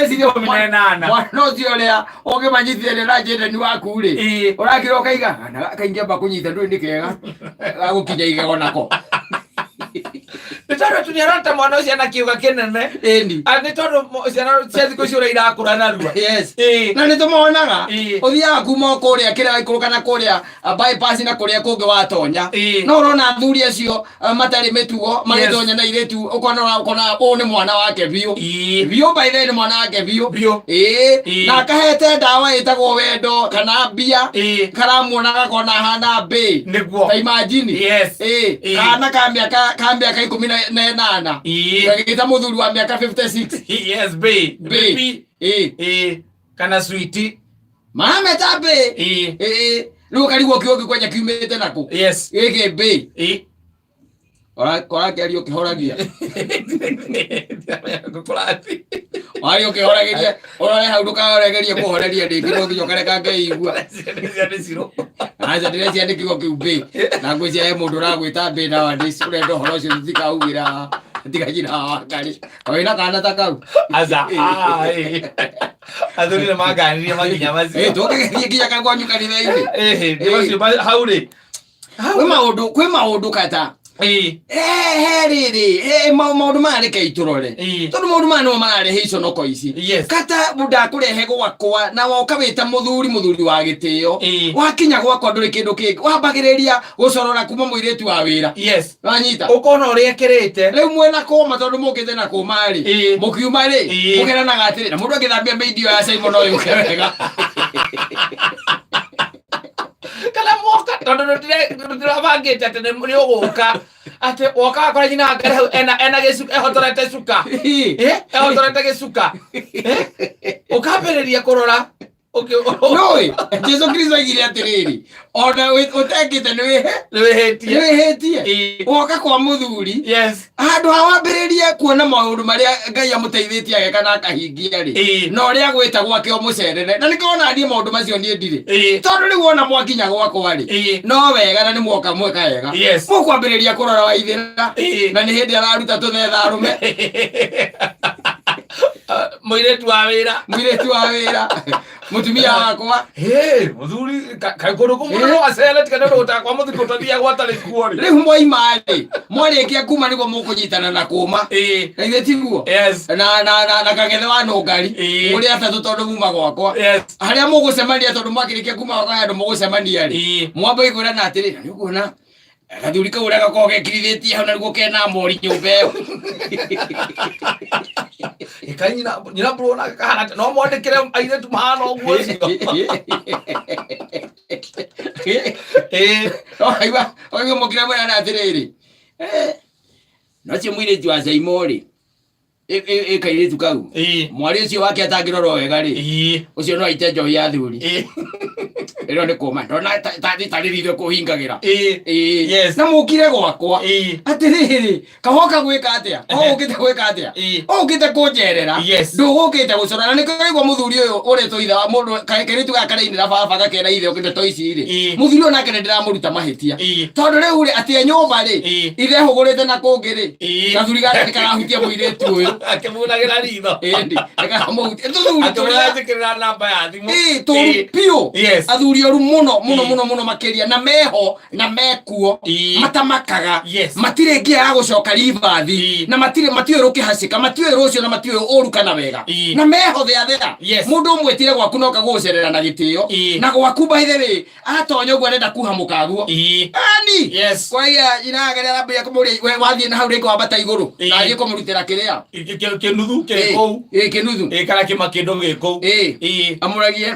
ndeciria mwana ucio ria ukimanyitithania na njendani waku ri urakira ukaiga kaingia bakunyita ndui ni kega gagukinya igego nako Nitaro tunyarata mwana ucio na kiuga kinene ani tondu ciana cia thiku icio irakura narua na nitumonaga uthiaga kuma kuria kira ikurukana kuria bypass na kuria kungi watonya no urona athuri acio matari mitugo magitonya na iretu ukona ni mwana wake biu by the mwana wake biu na kahete ndawa itagwo wendo kana mbia karamuonaga kona hana mbe niguo imagine kana kambia ka 18 gita muthuri wa miaka 56 B kana sweetie mama tabe riu karigwo kiogi kwenya kiumite nako gike B ora kari ukihoragia wari ukihoragia ora hau ndukahoregerie kuhoreria ndingi no nginya kareka ngeigua aja ndire cia ndikiko kiumbe na ngwiciae mundu uragwita mbe na wandi urenda horo ucio thikaugira ndigajira wakari oina kana takau aza athuri maganirie maginya macio tukagerie nginya kagwanyu kanitha-ini ndibacio hauri kwi maundu kata maundu mareke iturore tondu maundu mano mararehe iconoko ici kata ndakurehe gwakwa na woka wita muthuri wa gitio wakinya gwakwa nduri kindu kingi wambagiriria gucorora kuma muiretu wa wira wanyita ukona uri ekirite riu mwena koma tondu mukite na kuma ri mukiuma ri mugeranaga atiri na mundu agithambia meidio ya Simon oyu kewega kala moka tondu ndirabangite ati ni uguka ati woka kwa jina ngare ena gesuka ehotorete suka ehotorete gesuka ukambiriria kurora Noi, Jesu Kristo agire atiriri ona utekite ni wihetie woka kwa muthuri andu awambiririe kuona maundu maria Ngai amuteithitie ageka na akahingia ri no ria gwita gwake o mucerere na nikona ndie maundu macio ndie ndire tondu riu wona mwakinya gwakwa ri no wega na ni mwoka mweka wega mukwambiriria kurora waithira na ni hindi araruta tuthetha arume muiretu wa wira mutumia wakwa muthuri kaikuru kumuro acele tikana rota kwa muthiko tathia gwatari kuori riu mwaimari mwarikia kuma niguo mukunyitana na kuma na ithe tiguo na kagethe wa nungari muri atatu tondu muma gwakwa haria mugucemania tondu mwakirikia kuma gwakwa andu mugucemania ri mwamba igwira na atiri ni ukuona gathuri kau uria gakorwo gekirithitie hau na niguo kena mori nyumba iyo nyina brona kahana no mwandikire airetu mahana uguo aiwa mukira mwana na atiriri no cio muiretu wa Saimori kairitu kau mwari ucio wake atangirorwo wega ri ucio no aite njohi ya thuri ero ni kuma ndona taririre kuhingagira na mukire gwakwa atiriri kahoka gwika atia ukite gwika atia ukite kunjerera ndugukite gucorana ni kaigwa muthuri uyu uretwo itha wa mundu kairitu gakarainira baba gakera ithe ukite toici ri muthuri ona kene ndiramuruta mahitia tondu riu ri atia nyumba ri ithe hugurite na kungi ri gathuri gake karahutia muiretu uyu akimunagira ritho ekamuhutia aturajikirira namba ya thimu pio athuri oru muno makiria na meho na mekuo matamakaga matire ngia ya gucoka rivathi na matire rukihacika matire rucio na matire urukana wega na meho thea mundu umwetire gwaku no kagucerera na gitio na gwaku baitheri atonya gwa renda kuhamuka guo ani kwa iya inagerera rabia kumuri wathie na haure kwa bata iguru na yiko murutira kiria kinuthu keko kinuthu kana kimakindo geko amuragie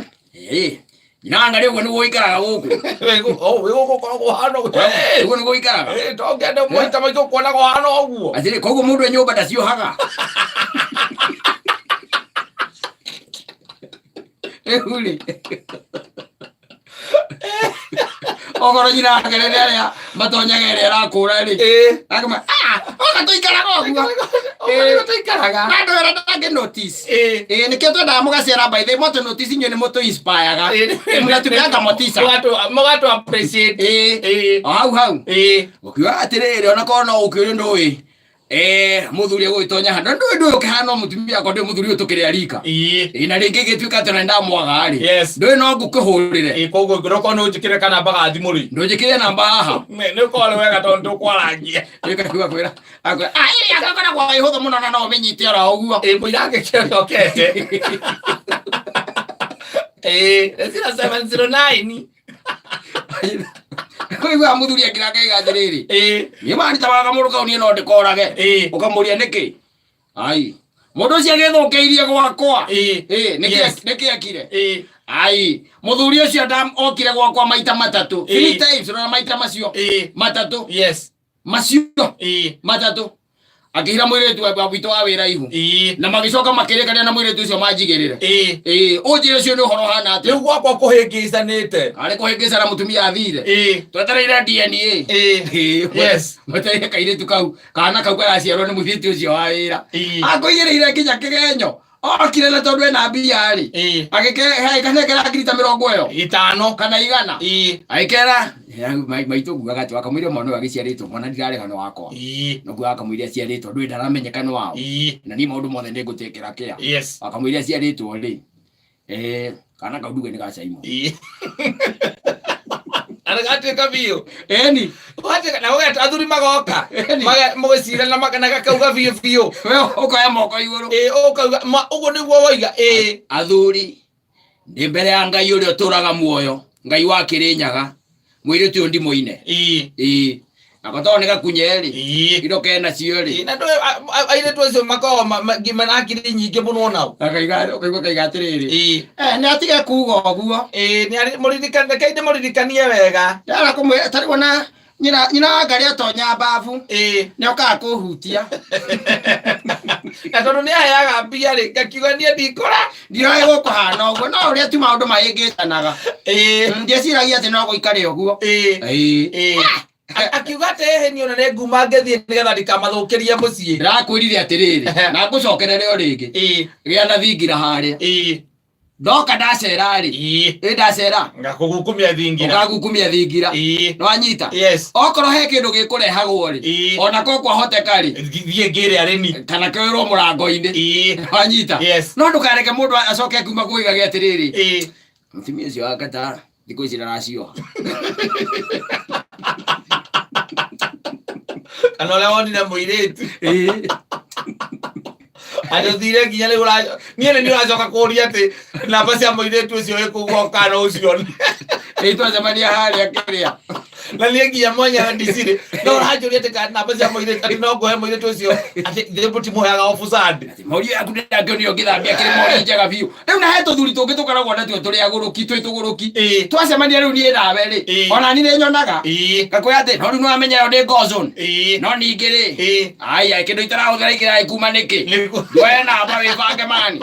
Nanga rĩu nĩguo ikaraga gũkũ. Wĩgũkũ koragwo hana ũguo. Ũguo nĩguo ikaraga. Tongenda maita maitũ kuonaga hana ũguo. Atĩrĩ koguo mũndũ e nyũmba ndaciohaga. Rĩu-rĩ. Okorwo nyina agerere arĩa matonyaga ĩrĩa ĩrakũra-rĩ. Akama oka tũikaraga ũguo. Tũikaraga. Na andũ ĩrĩa ndangĩ-notice. Nĩkĩo twendaga mũgaciara by the way mũtũ notice inyuĩ nĩ mũtũ-inspire-ga. Mũgatuĩkaga motica. Mũgatũ appreciate. Hau. Ũkiuga atĩrĩrĩ onakorwo no ũkĩũrio ndũĩ. muthuri gwitonya handa ndu kana mutumia ko ndi muthuri utukire arika ina ringi gituika tena ndamwaga ari ndu no ngukuhurire koguo ngiroko no njikire kana mbaga thimuri ndu njikire namba haha ni ko le wega tondu kwarangia ikakiwa kwira akwa ai akakana kwa ihotho muno na no menyite ara uguo muirange kiokete ezira 709 koigwa muthuri akiraka igathiriri ni mani tabaga muruka uni no ndikorage ukamuria niki ai mundu ucio agithukeirie gwakwa niki akire ai muthuri ucio okire gwakwa maita matatu 3 times na maita macio matatu macio matatu akihira mwiretu wa bwito wa wira ihu na magicoka makirekania na mwiretu ucio manjigirire ujire ucio ni uhoro hana ati riu gwakwa kuhingicanite ari kuhingisa na mutumia athire twetereire DNA mateire kairetu kau kana kau karaciarwo ni muthiti ucio wa wira akoigireire kinya kigenyo okire na tondu ena mbia ari agike kanekera ngirita 50 kana 100 aikera maitu guaga tu akamwire mwana agiciaritwo mwana ndirarega no wakwa no guaga akamwire aciaritwo ndui ndaramenyekana wao na ni maundu mothe ndigutekera kia akamwire aciaritwo ri kana kauduge ni gacaimo aragate kabio eni wate na wewe athuri magoka mugicira na makana kauga bio wewe ukoya moko iguru ukauga ugo niguo woiga athuri ndi mbere ya Ngai uri uturaga muoyo Ngai wa Kirinyaga mwire tu ndi muine akotone kunyeri iroke na ciori na ndo aire twacio makao ngimana akiri nyingi muno nao akaigaro kaigwa kaigatiriri ni atige kuga oguo ni ari muririkane kaide muririkanie wega yara kumwe tari wona nyina ngari atonya babu ni oka kuhutia na tondu ni ayaga mbia ri ngakiuga nie ndikora ndiroe gukuhana uguo no uria tu maundu maingitanaga ndiciragia ati no guikare uguo akiuga te ni ona ne nguma ngethie nigetha ndikamathukirie mucii ndirakwirire atiriri na ngucokerere o ringi gia na thingira haria ndoka ndacera ri ndacera ngakugukumia thingira ngagukumia thingira no anyita okoro he kindu gikurehagwo ri ona ko kwahoteka ri thie ngire areni kana kwirwo murango-ini no anyita no ndukareke mundu acoke kuma kuiga gi atiriri mutumia ucio akata thiku ici ndaracio kana ole woni na muiretu ajo thire nginya ni urajo niene ni uracoka kuria ati namba cia muiretu ucio ikugoka no ucio twacemania haria kiria na ni nginya mwanya ndicire no urajuria ati kana namba cia muiretu ati no ngoe muiretu ucio ati thibuti moyaga ofusande mori yaku ndangionio ngithambia kiri mori njega biu riu na heto thuri tungi tukaragwo na turi aguruki tuguruki twacemania riu ni nawe ri ona ni nyonaga gakoya ati no riu amenya yo ndi gozon no ningiri ai kindu itarahũthĩra ikirai kuma niki we namba wibange mani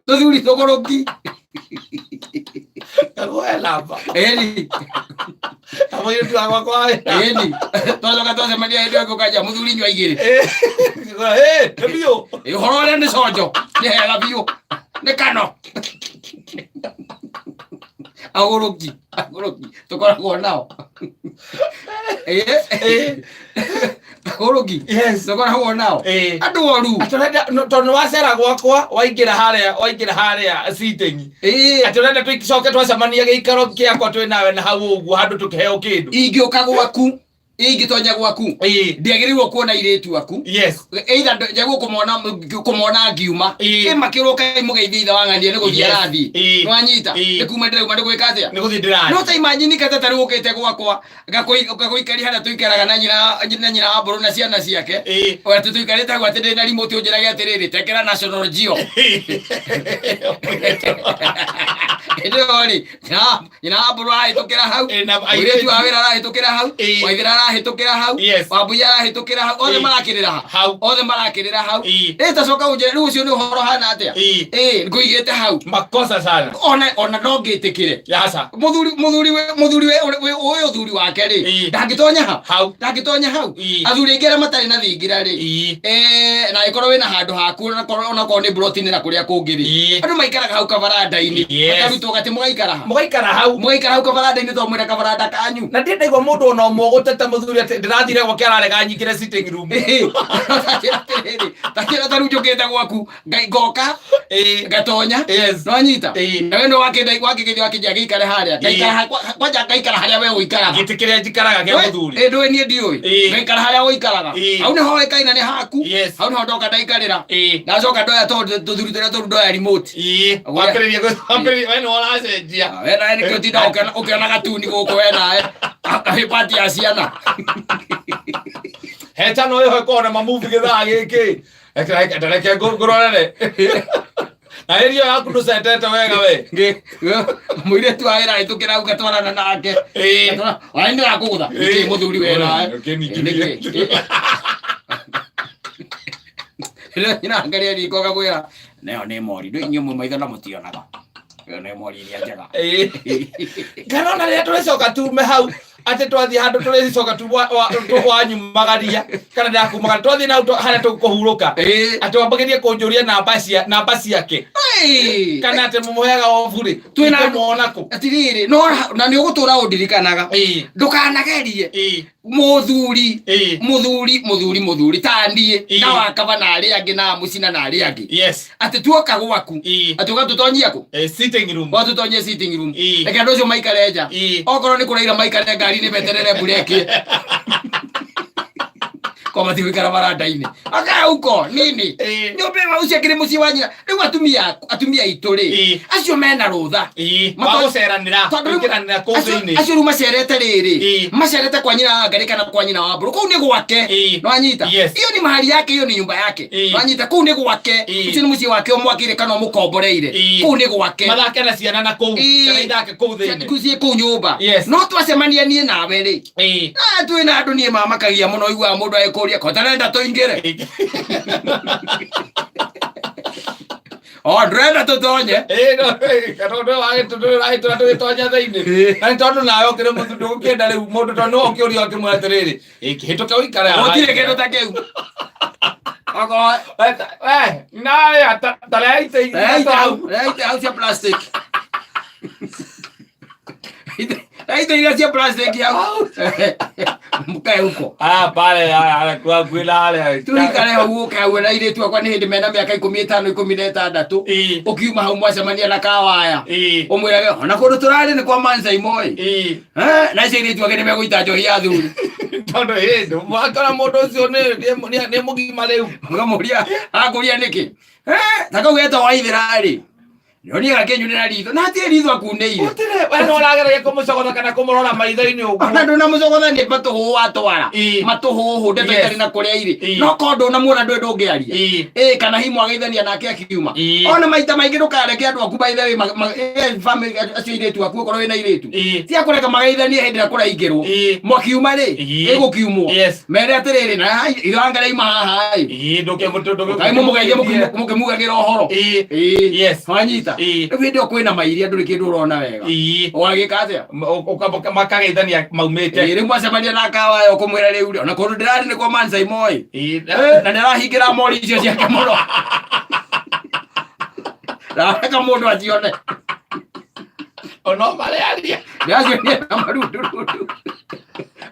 tuthuri tuguruki kagoya namba eni amoire tu agwa kwa eni twacoka twacemania hĩndĩ ĩyo ngũkanja mũthuri nyua igĩrĩ biũ ũhoro ũrĩa nĩ conjo nĩ hega biũ nĩ kano agũrũki tũkoragwo nao agũrũki tũkoragwo nao andũ oru tondũ wacera gwakwa waingĩra harĩa sitting atĩ ũrenda tũcoke twacemania gĩikaro kĩakwa twĩ nawe na hau ũguo handũ tũkĩheo kĩndũ ingĩũka gwaku ingitonya gwaku ndiagĩrĩirwo kuona iretu aku either njagwo kumona ngiuma makĩrwo kai mũgeithia ithe wang'ania nĩ gũthiĩ arathi nĩ wanyita nĩ kuma ndĩrauma nĩ gwĩka atĩa nĩ gũthiĩ ndĩrathi no ta imagine kata tarĩ ũkĩte gwakwa ngagũikaria harĩa tũikaraga na nyina wa mbũrũ na ciana ciake atĩ tũikarĩte gwa atĩ ndĩ na remote ũnjĩrage atĩrĩrĩ tekera National Geo ndĩrĩ nyina wa mbũrũ arahĩtũkĩra hau mũirĩtu wa wĩra arahĩtũkĩra hau waithĩra arahĩtũkĩra hau wambui arahĩtũkĩra hau othe marakĩrĩra hau tacoka ũnjĩre rĩu ũcio nĩ ũhoro hana atĩa ngũigĩte hau makosa sana ona no ngĩtĩkĩre mũthuri ũyũ thuri wake rĩ ndangĩtonya hau athuri aingĩ arĩa matarĩ na thingira rĩ na ĩkorwo wĩna handũ haku onakorwo nĩ mburoti-inĩ na kũrĩa kũngĩ rĩ andũ maikaraga hau kabaranda-inĩ makarutwo gati mugaikara hau kabaranda-inĩ to mwĩre kabaranda kanyu na ndaigua mũndũ ona ũmwe gũteta mũthuri atĩ ndĩrathire gwake ararega nyingĩre sitting room takĩra ta rĩu njũkĩte gwaku ngoka ngatonya no nyita na wendo wakĩgeithia wakĩnjia gĩikare harĩa kwanja ngaikara harĩa we ũikaraga gĩtĩ kĩrĩa njikaraga kĩa mũthuri ndũĩ niĩ ndiũĩ ngaikara harĩa ũikaraga hau nĩho ĩkaina nĩ haku hau nĩho ndoka ndaikarĩra ndacoka ndoya tũthuri tũrĩa tũru ndoya remote wakĩrĩria we nĩ ũracenjia we nawe nĩkĩo tinda ũkĩona gatuni gũkũ we nawe hĩpati ya ciana hetano ĩyo ĩkorwo na mamuvi gĩthaa gĩkĩ reke ngũrorere na ĩrio yaku ndũcetete wega we mũirĩtu wa wĩra hĩtũkĩra hau gatwarana nake ona nĩ ndĩrakũgũtha nĩkĩ mũthuri we nawe nyina ngaria riko gakwĩra nayo nĩ mori ndũ inyuĩ mwe maitho na mũtionaga ĩyo nĩ mori iria njega ngarona rĩrĩa tũrĩcoka tume hau atĩ twathiĩ handũ tũrĩcoka wanyumagaria kana ndakumagaria twathiĩ nau harĩa tũkũhurũka atĩ wambagĩrie kũnjũria namba ciake kana atĩ mũmũheaga obu-rĩ twĩna kũ atirĩrĩ no na nĩ ũgũtũra ũndirikanaga ndũkanagerie mũthuri ta niĩ na wakaba na arĩa angĩ na mũcina na arĩa angĩ atĩ tuoka gwaku atĩ ũgatũtonyia kũ sitting room watũtonyia sitting room reke andũ acio maikare nja okorwo nĩ kũraira maikare ngari-inĩ meterere mbureki kwa matigũikara baranda-inĩ akauko nini nyũmba ũcio akĩrĩ mũciĩ wa nyina rĩu atumia aitũ-rĩ acio mena rũtha magũceranĩra kũingĩranĩra kũu thĩinĩ acio rĩu macerete rĩrĩ macerete kwa nyina wa Ngarĩ kana kwa nyina wa Mbũrũ kũu nĩ gwake no anyita iyo nĩ mahari yake iyo nĩ nyũmba yake no anyita kũu nĩ gwake ũcio nĩ mũciĩ wake ũmwakĩire kana ũmũkomboreire kũu nĩ gwake mathake na ciana na kũu ciana ithake kũu thĩinĩ kũu nyũmba no twacemania niĩ nawe-rĩ twĩna andũ niĩ mamakagia mũno iguaga mũndũ agĩkũria kotarenda tũingĩre ndũrenda tũtonye tũgĩtonya thĩinĩ na nĩ tondũ nawe ũkĩrĩ mũthuri ndũgũkĩenda rĩu mũndũ tondũ nĩ ũkĩũria ũkĩmwĩra atĩrĩrĩ kĩhĩtũke ũikare gũtirĩ kĩndũ ta kĩu reite hau cia plastic reite iria cia plastic hau mũkae huko tuikare hau ũke hau na airĩtu akwa nĩ hĩndĩ mena mĩaka 15 16 ũkiuma hau mwacemania na kawaya ũmwĩrage ona kũndũ tũrarĩ nĩ kwa Mansai Moi na icio airĩtu ake nĩ megũita njohi ya thuri tondũ wakora mũndũ ũcio nĩ mũgima rĩu mũkamũria akũria nĩkĩ ta kau getwo Waithĩra-rĩ Yoni agakenyunira ritho na atie ritho akundeire utire we no rageragia kumusogotha kana kumurora maitho-ini uguo ona ndu na musogotha ni matuhu atwara matuhu ndeto itari na kuria iri no kondo na muona ndu ndungiaria kana himu ageithania nake akiuma ona maita maingi ndukareke andu aku maithe family acio iretu aku korwo wina iretu tia kureka mageithanie hindi na kuraingirwo mwakiuma ri igukiumwo mere atiriri na irangara ima haha nduke mutundu kai mugeithie mukimugagira uhoro yes wanyita video kwina mairia nduri kindu urona wega wagika atia makageithania maumite ri mwacemania na kawa ukumwira riu ona kundu ndirari ni kwa Mansai Moi na ndirahingira mori icio ciake muno raka mundu acione ono malearia yacio ni na marundu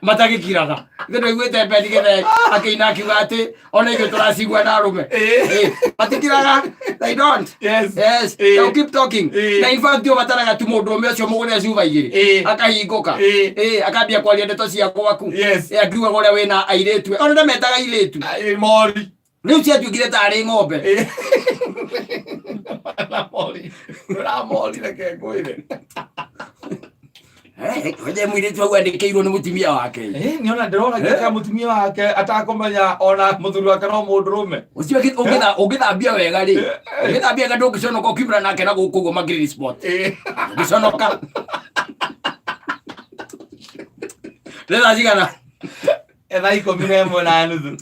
matagikiraga ndio igwete pendi gethe akina akiuga ati ona ithu turacigua na rume matikiraga they don't yes they keep talking na in fact yo bataraga tu mundu ume ucio mugure cuba igiri akahinguka akambia kwaria ndeto cia gwaku akiuga gore wina airetu ona ndametaga airetu mori riu cia tuigire tari ng'ombe mori reke ngwire oje mwiretu au andikirwo ni mutimia wake niona ndirona gika mutimia wake atakomenya ona muthuri wake no mundurume ucio ungithambia wega ri ungithambia ga ndungiconoka ukimura nake na gukugo magiri sport ngiconoka rela jigana etha 11 na nuthu